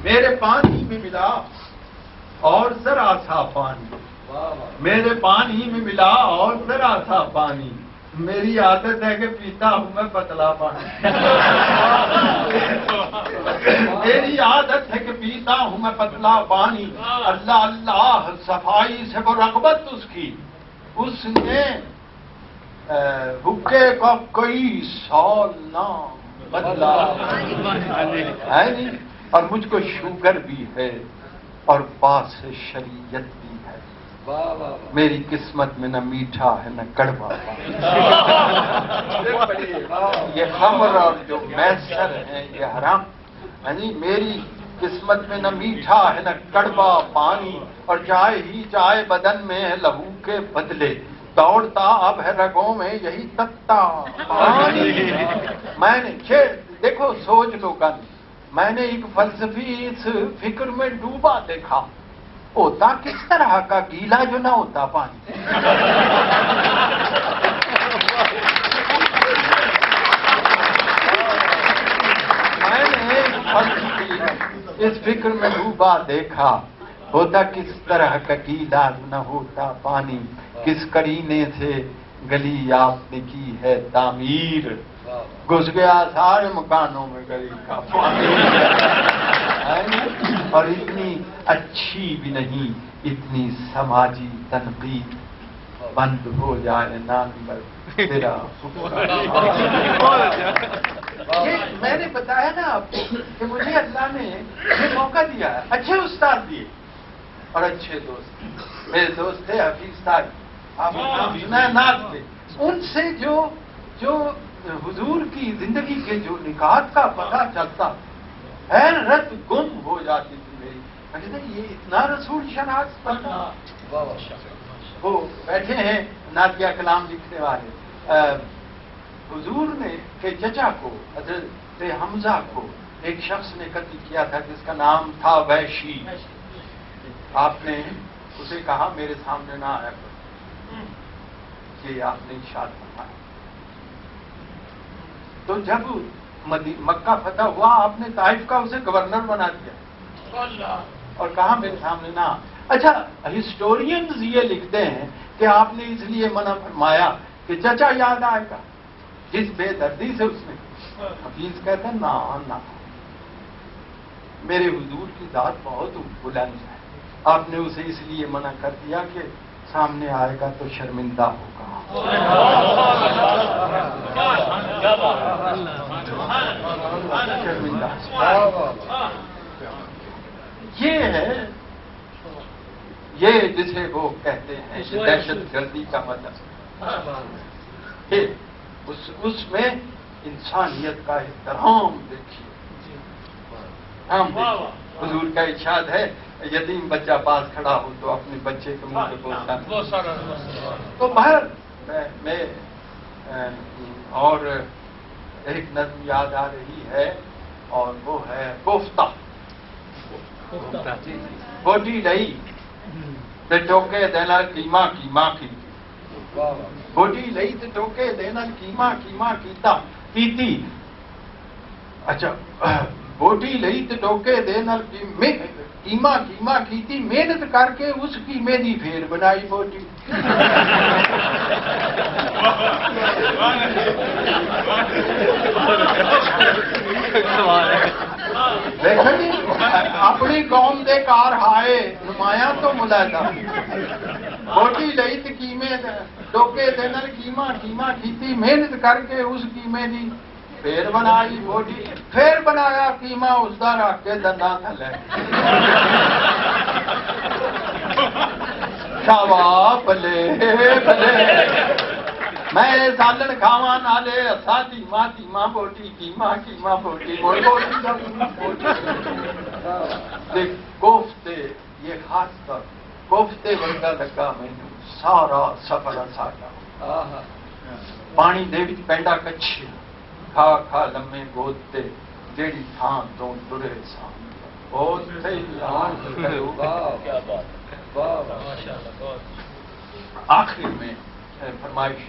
میرے پانی میں ملا اور ذرا سا پانی، میرے پانی میں ملا اور ذرا سا پانی، میری عادت ہے کہ پیتا ہوں میں پتلا پانی، میری عادت ہے کہ پیتا ہوں میں پتلا پانی، اللہ اللہ صفائی سے وہ رغبت اس کی، اس نے حکے کا کئی سال نام بدلا ہے نہیں، اور مجھ کو شوگر بھی ہے اور پاس شریعت بھی ہے، میری قسمت میں نہ میٹھا ہے نہ کڑوا، یہ خمر اور جو میسر ہے یہ حرام ہے نہیں، میری قسمت میں نہ میٹھا ہے نہ کڑوا پانی، اور چائے ہی چائے بدن میں ہے لہو کے بدلے، دوڑتا اب ہے رگوں میں یہی تتا پانی، میں نے دیکھو سوچ لو گن، میں نے ایک فلسفی اس فکر میں ڈوبا دیکھا، ہوتا کس طرح کا گیلا جو نہ ہوتا پانی، میں نے ایک فلسفی اس فکر میں ڈوبا دیکھا، ہوتا کس طرح کا گیلا جو نہ ہوتا پانی، کس کرینے سے گلی آپ نے کی ہے تعمیر، گھس گیا سارے مکانوں میں گلی کا پانی، اور اتنی اچھی بھی نہیں، اتنی سماجی تنقید، بند ہو جائے نامور تیرا میں نے بتایا نا آپ کو کہ مجھے اللہ نے یہ موقع دیا ہے، اچھے استاد دیے اور اچھے دوست، میرے دوست تھے حفیظ صاحب، آپ نے نام سنا ہے ناز پہ، ان سے جو حضور کی زندگی کے جو نکات کا پتہ چلتا، حیرت گم ہو جاتی تھی میری، میں کہتا یہ اتنا رسول شناس پڑھنا، وہ بیٹھے ہیں نعتیہ کلام لکھنے والے، حضور نے کہ چچا کو حضرت حمزہ کو ایک شخص نے قتل کیا تھا جس کا نام تھا وحشی، آپ نے اسے کہا میرے سامنے نہ آیا کرو، یہ آپ نے ارشاد فرمایا، تو جب مکہ فتح ہوا آپ نے طائف کا اسے گورنر بنا دیا اور کہا میرے سامنے نہ، اچھا ہسٹورینز یہ لکھتے ہیں کہ آپ نے اس لیے منع فرمایا کہ چچا یاد آئے گا، جس بے دردی سے اس نے، حفیظ کہتے ہیں نہ میرے حضور کی ذات بہت بلند ہے، آپ نے اسے اس لیے منع کر دیا کہ سامنے آئے گا تو شرمندہ ہوگا، شرمندہ، یہ ہے یہ جسے وہ کہتے ہیں دہشت گردی کا مطلب، اس میں انسانیت کا احترام دیکھیے، حضور کا ارشاد ہے یتیم بچہ پاس کھڑا ہو تو اپنے بچے کے منہ پہ بولتا، تو باہر میں اور ایک نظم یاد آ رہی ہے اور وہ ہے کوفتہ، بوٹی لئی تے ٹوکے دینا کیما کیما کی، بوٹی لئی تے ٹوکے دینا کیما کیما کیتا کیتی، اچھا بوٹی لئی تے ٹوکے دینا کیما کیما کیتی، محنت کر کے اس کیمے دی پھیر بنائی بوٹی، اپنی قوم دے کار ہائے نمایاں تو ملیدا، بوٹی لئی تے کیمے ٹوکے دینا کیما کیما کیتی، محنت کر کے اس کیمے دی پھیر بنائی بوٹی، پھر بنایا کیما اس دا رکھ کے دنداں تھلے، شاوا بلے بلے میں سالن کھاواں نالے اسا تیما تیما بوٹی کیما کیما بوٹی دیکھ کوفتے، یہ خاص طور کوفتے ورگا لگا مینوں سارا سفر ساڈا، پانی دے وچ پینڈا کچھ کھا کھا لمے گودتے جیڑی تھان تو ٹرے سان آخر میں فرمائش